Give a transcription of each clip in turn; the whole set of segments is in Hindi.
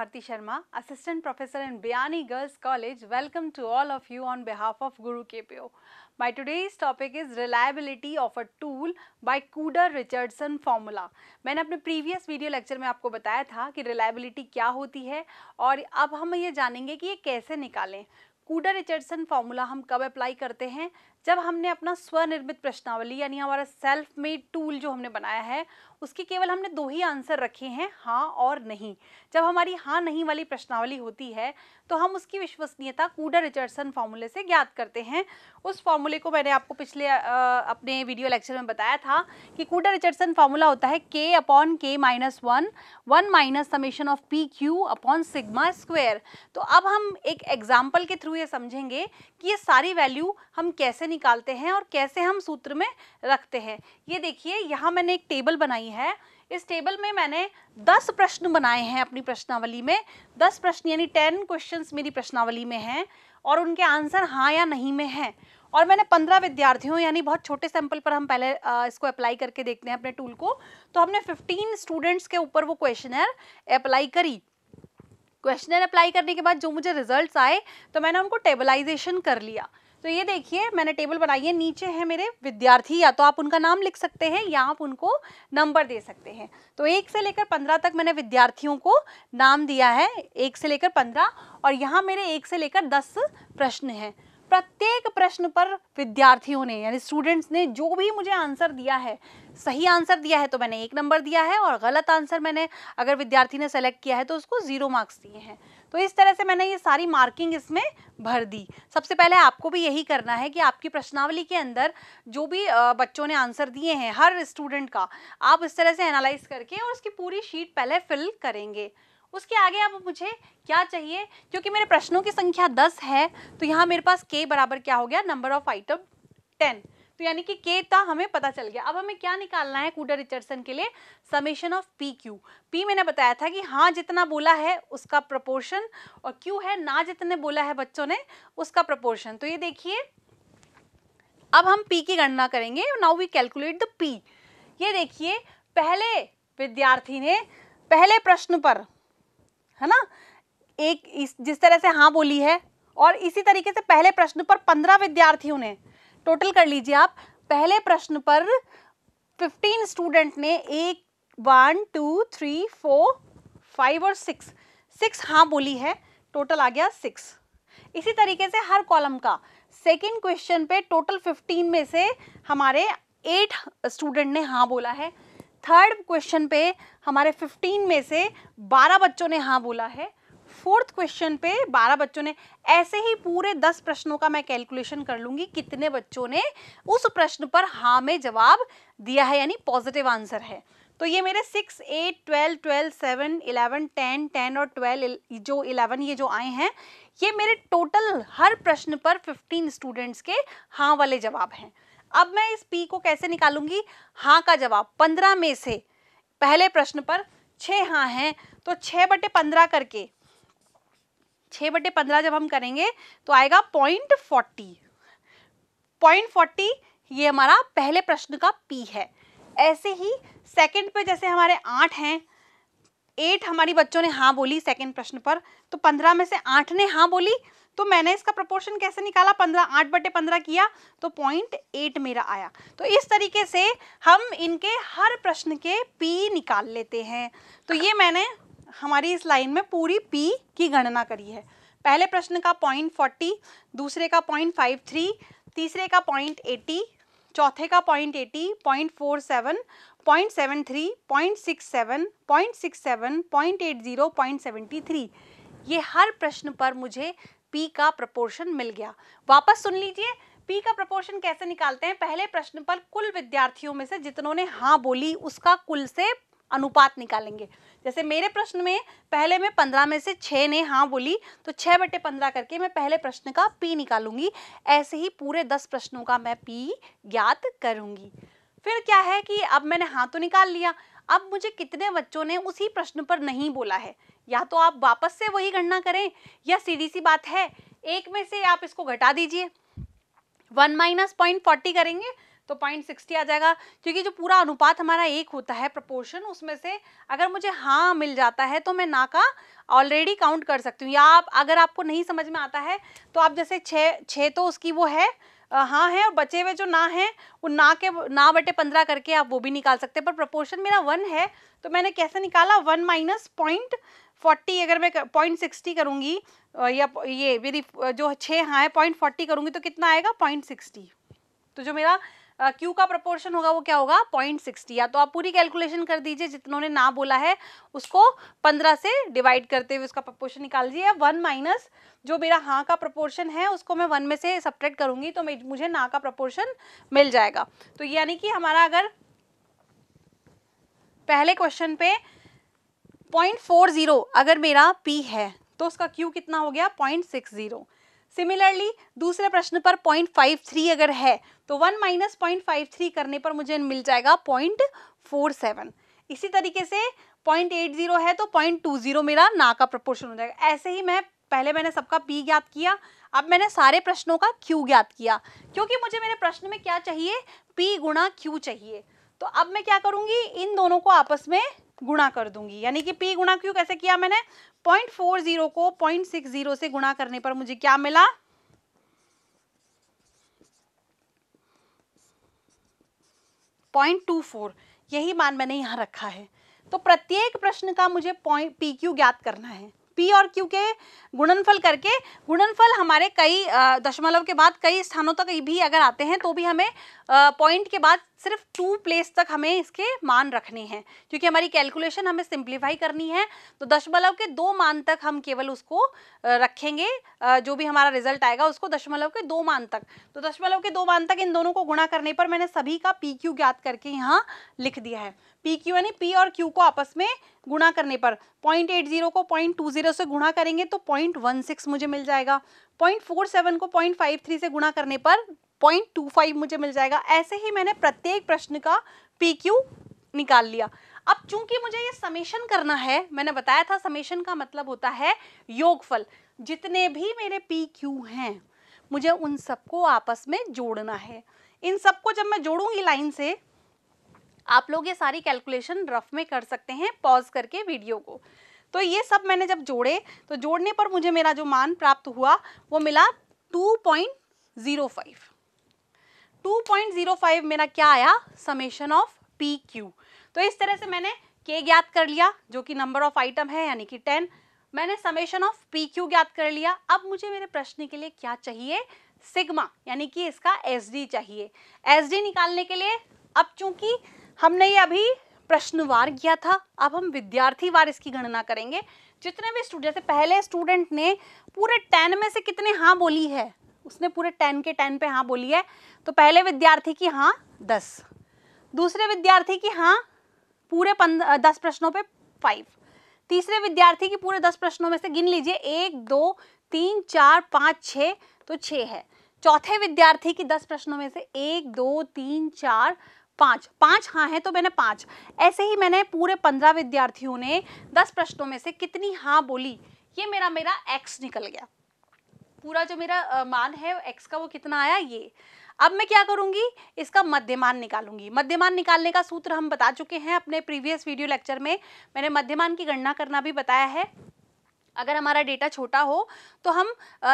Bharti Sharma, Assistant Professor in Bayani Girls College. Welcome to all of you on behalf of Guru KPO. My today's topic is reliability of a tool by Cooder-Richardson formula. मैंने अपने प्रीवियस वीडियो लेक्चर में आपको बताया था कि रिलायबिलिटी क्या होती है और अब हम ये जानेंगे कि ये कैसे निकालें। कूडर-रिचर्डसन फॉर्मूला हम कब अप्लाई करते हैं? जब हमने अपना स्वनिर्मित प्रश्नावली यानी हमारा सेल्फ मेड टूल जो हमने बनाया है उसके केवल हमने दो ही आंसर रखे हैं, हाँ और नहीं। जब हमारी हाँ नहीं वाली प्रश्नावली होती है तो हम उसकी विश्वसनीयता कूडर-रिचर्डसन फॉर्मूले से ज्ञात करते हैं। उस फॉर्मूले को मैंने आपको पिछले अपने वीडियो लेक्चर में बताया था कि कूडर-रिचर्डसन फॉर्मूला होता है k upon k minus 1 minus summation of p Q upon sigma square. तो अब हम एक एग्जाम्पल के थ्रू ये समझेंगे कि ये सारी वैल्यू हम कैसे निकालते हैं और कैसे हम सूत्र में रखते हैं। ये देखिए, यहाँ मैंने एक टेबल बनाई है। इस टेबल में मैंने 10 प्रश्न बनाए हैं अपनी प्रश्नावली में। 10 प्रश्न यानी 10 क्वेश्चंस मेरी प्रश्नावली में हैं और उनके आंसर हाँ या नहीं में हैं। और मैंने 15 विद्यार्थियों यानी बहुत छोटे सैंपल पर हम पहले इसको अप्लाई करके देखते हैं अपने टूल को। तो हमने 15 स्टूडेंट्स के ऊपर वो क्वेश्चनर अप्लाई करी। क्वेश्चनर अप्लाई करने के बाद जो मुझे रिजल्ट्स आए तो मैंने उनको टेबलाइजेशन कर लिया। तो ये देखिए, मैंने टेबल बनाई है। नीचे है मेरे विद्यार्थी, या तो आप उनका नाम लिख सकते हैं या आप उनको नंबर दे सकते हैं। तो 1 से लेकर 15 तक मैंने विद्यार्थियों को नाम दिया है, 1 से लेकर 15। और यहाँ मेरे 1 से लेकर 10 प्रश्न हैं। प्रत्येक प्रश्न पर विद्यार्थियों ने यानी स्टूडेंट्स ने जो भी मुझे आंसर दिया है, सही आंसर दिया है तो मैंने 1 नंबर दिया है, और गलत आंसर मैंने अगर विद्यार्थी ने सेलेक्ट किया है तो उसको 0 मार्क्स दिए हैं। तो इस तरह से मैंने ये सारी मार्किंग इसमें भर दी। सबसे पहले आपको भी यही करना है कि आपकी प्रश्नावली के अंदर जो भी बच्चों ने आंसर दिए हैं हर स्टूडेंट का, आप इस तरह से एनालाइज करके और उसकी पूरी शीट पहले फिल करेंगे। उसके आगे अब मुझे क्या चाहिए, क्योंकि मेरे प्रश्नों की संख्या 10 है तो यहाँ मेरे पास k बराबर क्या हो गया, नंबर ऑफ आइटम 10। तो यानी कि k था हमें पता चल गया। अब हमें क्या निकालना है कूडर-रिचर्डसन के लिए, summation of p Q. p मैंने बताया था कि हाँ जितना बोला है उसका प्रपोर्शन, और q है ना जितने बोला है बच्चों ने उसका प्रपोर्शन। तो ये देखिए, अब हम p की गणना करेंगे। Now we calculate the p। ये देखिए, पहले विद्यार्थी ने पहले प्रश्न पर, है ना, जिस तरह से हाँ बोली है, और इसी तरीके से पहले प्रश्न पर 15 विद्यार्थियों ने, टोटल कर लीजिए आप, पहले प्रश्न पर 15 स्टूडेंट ने 1 2 3 4 5 और 6 हाँ बोली है, टोटल आ गया 6। इसी तरीके से हर कॉलम का सेकंड क्वेश्चन पे टोटल 15 में से हमारे 8 स्टूडेंट ने हाँ बोला है। थर्ड क्वेश्चन पे हमारे 15 में से 12 बच्चों ने हाँ बोला है। फोर्थ क्वेश्चन पे 12 बच्चों ने। ऐसे ही पूरे 10 प्रश्नों का मैं कैलकुलेशन कर लूंगी कितने बच्चों ने उस प्रश्न पर हाँ में जवाब दिया है, यानी पॉजिटिव आंसर है। तो ये मेरे 6 8 12 12 7 11 10 10 और 12 जो 11 ये जो आए हैं, ये मेरे टोटल हर प्रश्न पर 15 स्टूडेंट्स के हाँ वाले जवाब हैं। अब मैं इस p को कैसे निकालूंगी, हाँ का जवाब 15 में से पहले प्रश्न पर 6 हाँ हैं, तो 6/15 करके 6/15 जब हम करेंगे तो आएगा 0.40 ये हमारा पहले प्रश्न का p है। ऐसे ही सेकंड पे जैसे हमारे 8 हैं, 8 हमारी बच्चों ने हाँ बोली सेकंड प्रश्न पर, तो 15 में से 8 ने हाँ बोली, तो मैंने इसका प्रोपोर्शन कैसे निकाला, 8/15 किया तो 0.8 मेरा आया। तो इस तरीके से हम इनके हर प्रश्न के p निकाल लेते हैं। तो ये मैंने हमारी इस लाइन में पूरी p की गणना करी है। पहले प्रश्न का 0.40, दूसरे का 0.53, तीसरे का 0.80, चौथे का 0.80, 0.47, 0.73, 0.67, 0.67, 0.80, 0.73। ये हर प्रश्न पर मुझे p का प्रपोर्शन मिल गया। वापस सुन लीजिए, p का प्रपोर्शन कैसे निकालते हैं। पहले प्रश्न पर कुल विद्यार्थियों में से जितनों ने हाँ बोली उसका कुल से अनुपात निकालेंगे। जैसे मेरे प्रश्न में पहले में 15 में से 6 ने हाँ बोली, तो 6/15 करके मैं पहले प्रश्न का p निकालूंगी। ऐसे ही पूरे 10 प्रश्नों का मैं p ज्ञात करूंगी। फिर क्या है कि अब मैंने हाँ तो निकाल लिया, अब मुझे कितने बच्चों ने उसी प्रश्न पर नहीं बोला है। या तो आप वापस से वही गणना करें, या सीधी सी बात है, 1 में से आप इसको घटा दीजिए, 1 - 0.40 करेंगे तो 0.60 आ जाएगा, क्योंकि जो पूरा अनुपात हमारा एक होता है प्रोपोर्शन, उसमें से अगर मुझे हाँ मिल जाता है तो मैं ना का ऑलरेडी काउंट कर सकती हूँ। या आप अगर आपको नहीं समझ में आता है तो आप जैसे 6 तो उसकी वो है हाँ है, और बचे हुए जो ना है वो ना बटे 15 करके आप वो भी निकाल सकते हैं। पर प्रोपोर्शन मेरा 1 है तो मैंने कैसे निकाला, 1 माइनस 0.40, अगर मैं 0.60 करूँगी या ये मेरी जो 6 हाँ है 0.40 करूँगी तो कितना आएगा 0.60। तो जो मेरा क्यू का प्रोपोर्शन होगा वो क्या होगा 0.60। या तो आप पूरी कैलकुलेशन कर दीजिए, जितनों ने ना बोला है उसको 15 से डिवाइड करते हुए उसका प्रोपोर्शन निकाल दीजिए। 1 माइनस जो मेरा हाँ का प्रोपोर्शन है उसको मैं 1 में से सब्ट्रैक्ट करूंगी तो मुझे ना का प्रोपोर्शन मिल जाएगा। तो यानी कि हमारा अगर पहले क्वेश्चन पे 0.40 अगर मेरा P है तो उसका Q कितना हो गया 0.60। सिमिलरली दूसरे प्रश्न पर 0.53 अगर है तो 1 माइनस 0.53 करने पर मुझे मिल जाएगा 0.47। इसी तरीके से 0.80 है तो 0.20 मेरा ना का प्रोपोर्शन हो जाएगा। ऐसे ही मैंने सबका P ज्ञात किया, अब मैंने सारे प्रश्नों का Q ज्ञात किया, क्योंकि मुझे मेरे प्रश्न में क्या चाहिए P गुणा Q चाहिए। तो अब मैं क्या करूंगी, इन दोनों को आपस में गुणा कर दूंगी, यानी कि P गुणा Q कैसे किया मैंने, 0.40 को 0.60 से गुणा करने पर मुझे क्या मिला 0.24। यही मान मैंने यहाँ रखा है। तो प्रत्येक प्रश्न का मुझे PQ ज्ञात करना है। P और Q के गुणनफल करके, गुणनफल हमारे कई दशमलव के बाद कई स्थानों तक भी अगर आते हैं तो भी हमें पॉइंट के बाद सिर्फ 2 प्लेस तक हमें इसके मान रखने हैं, क्योंकि हमारी कैलकुलेशन हमें सिंप्लीफाई करनी है। तो दशमलव के 2 मान तक हम केवल उसको रखेंगे, जो भी हमारा रिजल्ट आएगा उसको दशमलव के 2 मान तक। तो दशमलव के 2 मान तक इन दोनों को गुणा करने पर मैंने सभी का PQ ज्ञात करके यहाँ लिख दिया है। PQ यानी P और Q को आपस में गुणा करने पर 0.80 को 0.20 से गुणा करेंगे तो 0.16 मुझे मिल जाएगा। 0.47 को 0.53 से गुणा करने पर 0.25 मुझे मिल जाएगा। ऐसे ही मैंने प्रत्येक प्रश्न का PQ निकाल लिया। अब चूंकि मुझे ये समेशन करना है, मैंने बताया था समेशन का मतलब होता है योगफल, जितने भी मेरे PQ हैं मुझे उन सबको आपस में जोड़ना है। इन सबको जब मैं जोड़ूंगी लाइन से, आप लोग ये सारी कैलकुलेशन रफ में कर सकते हैं पॉज करके वीडियो को। तो ये सब मैंने जब जोड़े तो जोड़ने पर मुझे मेरा जो मान प्राप्त हुआ वो मिला 2.05। 2.05 मेरा क्या आया, समेशन ऑफ PQ। तो इस तरह से मैंने K ज्ञात कर लिया जो कि नंबर ऑफ आइटम है यानी कि 10। मैंने समेशन ऑफ PQ ज्ञात कर लिया। अब मुझे मेरे प्रश्न के लिए क्या चाहिए, सिग्मा, यानी कि इसका SD चाहिए। SD निकालने के लिए अब चूंकि हमने ये अभी प्रश्नवार किया था, अब हम विद्यार्थी वार इसकी गणना करेंगे। जितने भी स्टूडेंट, जैसे पहले स्टूडेंट ने पूरे 10 में से कितने हाँ बोली है, उसने पूरे 10 के 10 पे हाँ बोली है, तो पहले विद्यार्थी की हाँ 10, दूसरे विद्यार्थी की हाँ पूरे 10 प्रश्नों पे 5, तीसरे विद्यार्थी की पूरे 10 प्रश्नों में से गिन लीजिए 1 2 3 4 5 6, तो 6 है। चौथे विद्यार्थी की 10 प्रश्नों में से 1 2 3 4 5 हाँ है तो मैंने 5। ऐसे ही मैंने पूरे 15 विद्यार्थियों ने 10 प्रश्नों में से कितनी हाँ बोली, ये मेरा x निकल गया। पूरा जो मेरा मान है x का वो कितना आया ये। अब मैं क्या करूंगी, इसका मध्यमान निकालूंगी। मध्यमान निकालने का सूत्र हम बता चुके हैं अपने प्रीवियस वीडियो लेक्चर में, मैंने मध्यमान की गणना करना भी बताया है। अगर हमारा डेटा छोटा हो तो हम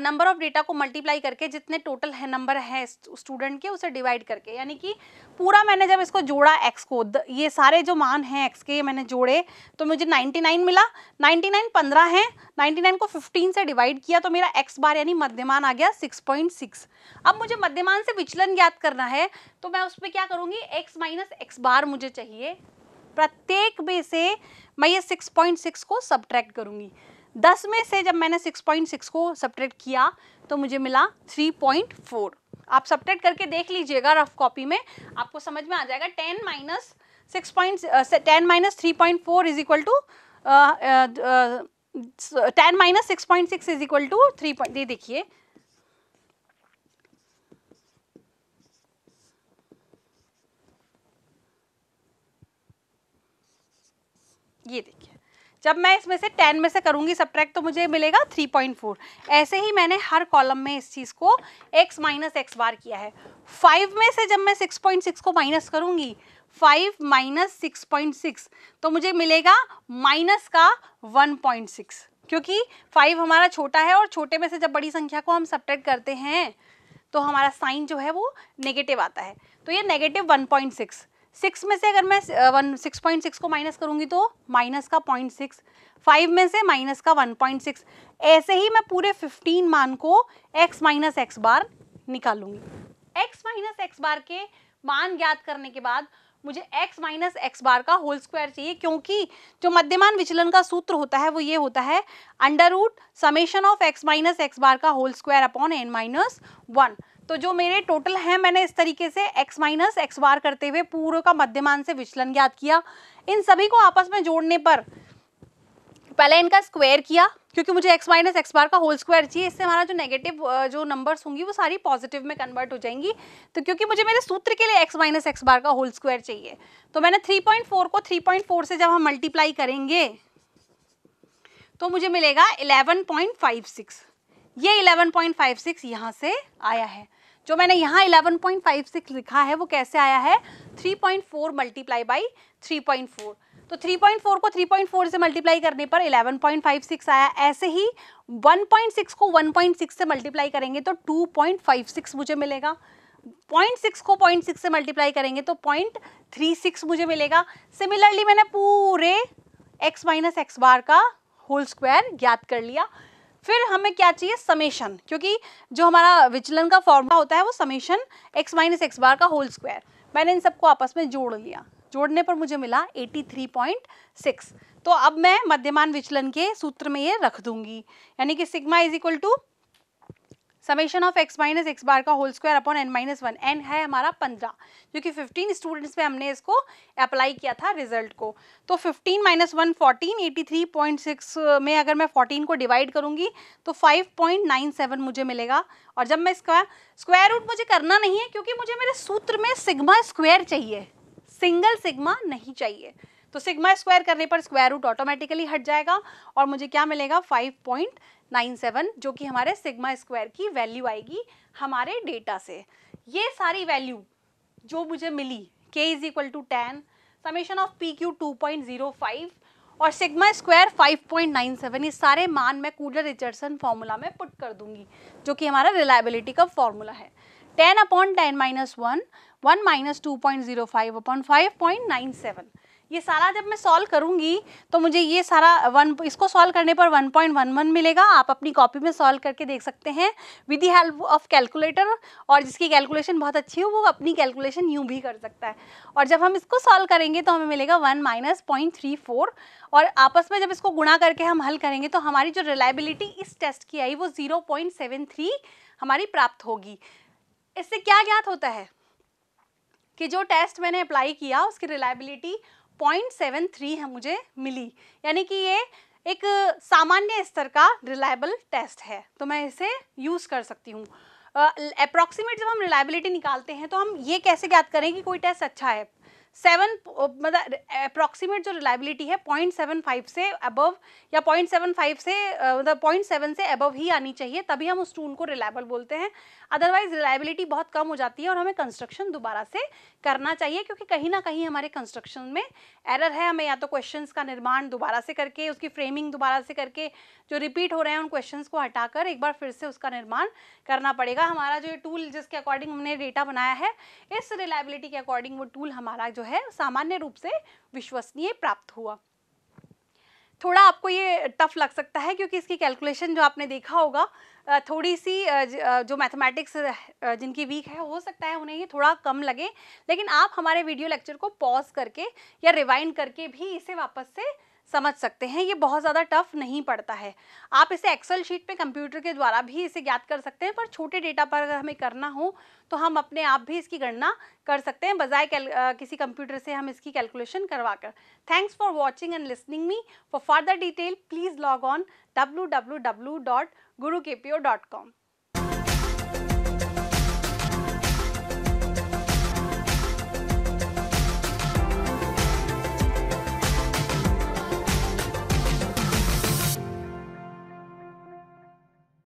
नंबर ऑफ डेटा को मल्टीप्लाई करके जितने टोटल है नंबर है स्टूडेंट के उसे डिवाइड करके, यानी कि पूरा मैंने जब इसको जोड़ा x को, ये सारे जो मान हैं x के मैंने जोड़े तो मुझे 99 मिला। 99 15 है, 99 को 15 से डिवाइड किया तो मेरा x बार यानी मध्यमान आ गया 6.6। अब मुझे मध्यमान से विचलन ज्ञात करना है तो मैं उस पर क्या करूँगी, x माइनस x बार मुझे चाहिए। प्रत्येक में से मैं ये 6.6 को सब्ट्रैक्ट करूँगी। 10 में से जब मैंने 6.6 को सब्ट्रैक्ट किया तो मुझे मिला 3.4। आप सब्ट्रैक्ट करके देख लीजिएगा रफ कॉपी में, आपको समझ में आ जाएगा। 10 minus 3.4 is equal to 10 minus 6.6 is equal to 3. ये देखिए, ये देखिए जब मैं इसमें से 10 में से करूँगी सब्ट्रैक्ट तो मुझे मिलेगा 3.4। ऐसे ही मैंने हर कॉलम में इस चीज़ को x माइनस एक्स बार किया है। 5 में से जब मैं 6.6 को माइनस करूँगी, 5 माइनस 6.6 तो मुझे मिलेगा माइनस का 1.6, क्योंकि 5 हमारा छोटा है और छोटे में से जब बड़ी संख्या को हम सब्ट्रैक्ट करते हैं तो हमारा साइन जो है वो नेगेटिव आता है। तो ये नेगेटिव 1.6। 6 में से अगर मैं 6.6 को माइनस करूँगी तो माइनस का 0.6, 5 में से माइनस का 1.6। ऐसे ही मैं पूरे 15 मान को x माइनस एक्स बार निकालूंगी। x माइनस एक्स बार के मान ज्ञात करने के बाद मुझे x माइनस एक्स बार का होल स्क्वायर चाहिए, क्योंकि जो मध्यमान विचलन का सूत्र होता है वो ये होता है under root summation of x minus X bar का whole square upon n minus 1। तो जो मेरे टोटल है, मैंने इस तरीके से x माइनस एक्स बार करते हुए पूरे का मध्यमान से विचलन ज्ञात किया। इन सभी को आपस में जोड़ने पर पहले इनका स्क्वायर किया, क्योंकि मुझे x माइनस एक्स बार का होल स्क्वायर चाहिए। इससे हमारा जो नेगेटिव जो नंबर्स होंगी वो सारी पॉजिटिव में कन्वर्ट हो जाएंगी। तो क्योंकि मुझे मेरे सूत्र के लिए x माइनस एक्स बार का होल स्क्वायर चाहिए, तो मैंने 3.4 को 3.4 से जब हम मल्टीप्लाई करेंगे तो मुझे मिलेगा 11.56। ये 11.56 यहाँ से आया है। जो मैंने यहाँ 11.56 लिखा है वो कैसे आया है, 3.4 मल्टीप्लाई बाई 3.4। तो 3.4 को 3.4 से मल्टीप्लाई करने पर 11.56 आया। ऐसे ही 1.6 को 1.6 से मल्टीप्लाई करेंगे तो 2.56 मुझे मिलेगा। 0.6 को 0.6 से मल्टीप्लाई करेंगे तो 0.36 मुझे मिलेगा। सिमिलरली मैंने पूरे x माइनस एक्स बार का होल स्क्वायर ज्ञात कर लिया। फिर हमें क्या चाहिए, समेशन, क्योंकि जो हमारा विचलन का फॉर्मूला होता है वो summation x minus X bar का होल स्क्वायर। मैंने इन सबको आपस में जोड़ लिया, जोड़ने पर मुझे मिला 83.6। तो अब मैं मध्यमान विचलन के सूत्र में ये रख दूंगी, यानी कि sigma is equal to summation of x minus X bar का whole square upon n minus 1। n है हमारा 15, क्योंकि 15 स्टूडेंट्स पे हमने इसको अप्लाई किया था रिजल्ट को। तो 15 माइनस 1 14, 83.6 में अगर मैं 14 को डिवाइड करूंगी तो 5.97 मुझे मिलेगा। और जब मैं इसका स्क्वायर रूट मुझे करना नहीं है, क्योंकि मुझे मेरे सूत्र में सिग्मा स्क्वायर चाहिए, सिंगल सिग्मा नहीं चाहिए। तो सिग्मा स्क्वायर करने पर स्क्वायर रूट ऑटोमेटिकली हट जाएगा और मुझे क्या मिलेगा 5.97, जो कि हमारे सिग्मा स्क्वायर की वैल्यू आएगी हमारे डेटा से। ये सारी वैल्यू जो मुझे मिली, k is equal to 10, summation of p q 2.05 और सिग्मा स्क्वायर 5.97, ये सारे मान मैं कूडर रिचर्डसन फॉर्मूला में पुट कर दूंगी, जो कि हमारा रिलायबिलिटी का फॉर्मूला है। 10 अपॉन 10 माइनस 1, 1 माइनस 2.05 अपॉन 5.97। ये सारा जब मैं सॉल्व करूंगी तो मुझे ये सारा इसको सॉल्व करने पर 1.11 मिलेगा। आप अपनी कॉपी में सॉल्व करके देख सकते हैं with the help of calculator, और जिसकी कैलकुलेशन बहुत अच्छी हो वो अपनी कैलकुलेशन यूं भी कर सकता है। और जब हम इसको सॉल्व करेंगे तो हमें मिलेगा 1 माइनस 0.34, और आपस में जब इसको गुणा करके हम हल करेंगे तो हमारी जो रिलायबिलिटी इस टेस्ट की आई वो 0.73 हमारी प्राप्त होगी। इससे क्या ज्ञात होता है कि जो टेस्ट मैंने अप्लाई किया उसकी रिलायबिलिटी 0.73 है मुझे मिली, यानी कि ये एक सामान्य स्तर का रिलायबल टेस्ट है, तो मैं इसे यूज़ कर सकती हूँ। अप्रॉक्सीमेट जब हम रिलायबिलिटी निकालते हैं तो हम ये कैसे ज्ञात करें कि कोई टेस्ट अच्छा है। 7 मतलब अप्रॉक्सीमेट जो रिलायबिलिटी है 0.75 से अबव या 0.75 से मतलब 0.7 से अबव ही आनी चाहिए, तभी हम उस टूल को रिलायबल बोलते हैं। अदरवाइज रिलायबिलिटी बहुत कम हो जाती है और हमें कंस्ट्रक्शन दोबारा से करना चाहिए, क्योंकि कहीं ना कहीं हमारे कंस्ट्रक्शन में एरर है। हमें या तो क्वेश्चंस का निर्माण दोबारा से करके, उसकी फ्रेमिंग दोबारा से करके, जो रिपीट हो रहे हैं उन क्वेश्चंस को हटाकर एक बार फिर से उसका निर्माण करना पड़ेगा। हमारा जो टूल जिसके अकॉर्डिंग हमने डेटा बनाया है, इस रिलायबिलिटी के अकॉर्डिंग वो टूल हमारा जो है सामान्य रूप से विश्वसनीय प्राप्त हुआ। थोड़ा आपको ये टफ लग सकता है क्योंकि इसकी कैलकुलेशन जो आपने देखा होगा थोड़ी सी जो मैथमेटिक्स जिनकी वीक है हो सकता है उन्हें ये थोड़ा कम लगे, लेकिन आप हमारे वीडियो लेक्चर को पॉज करके या रिवाइंड करके भी इसे वापस से समझ सकते हैं। ये बहुत ज़्यादा टफ नहीं पड़ता है। आप इसे एक्सेल शीट पे कंप्यूटर के द्वारा भी इसे ज्ञात कर सकते हैं, पर छोटे डेटा पर अगर हमें करना हो तो हम अपने आप भी इसकी गणना कर सकते हैं बजाय किसी कंप्यूटर से हम इसकी कैलकुलेशन करवाकर। Thanks for watching and listening me. For further detail please log on www.gurukpo.com।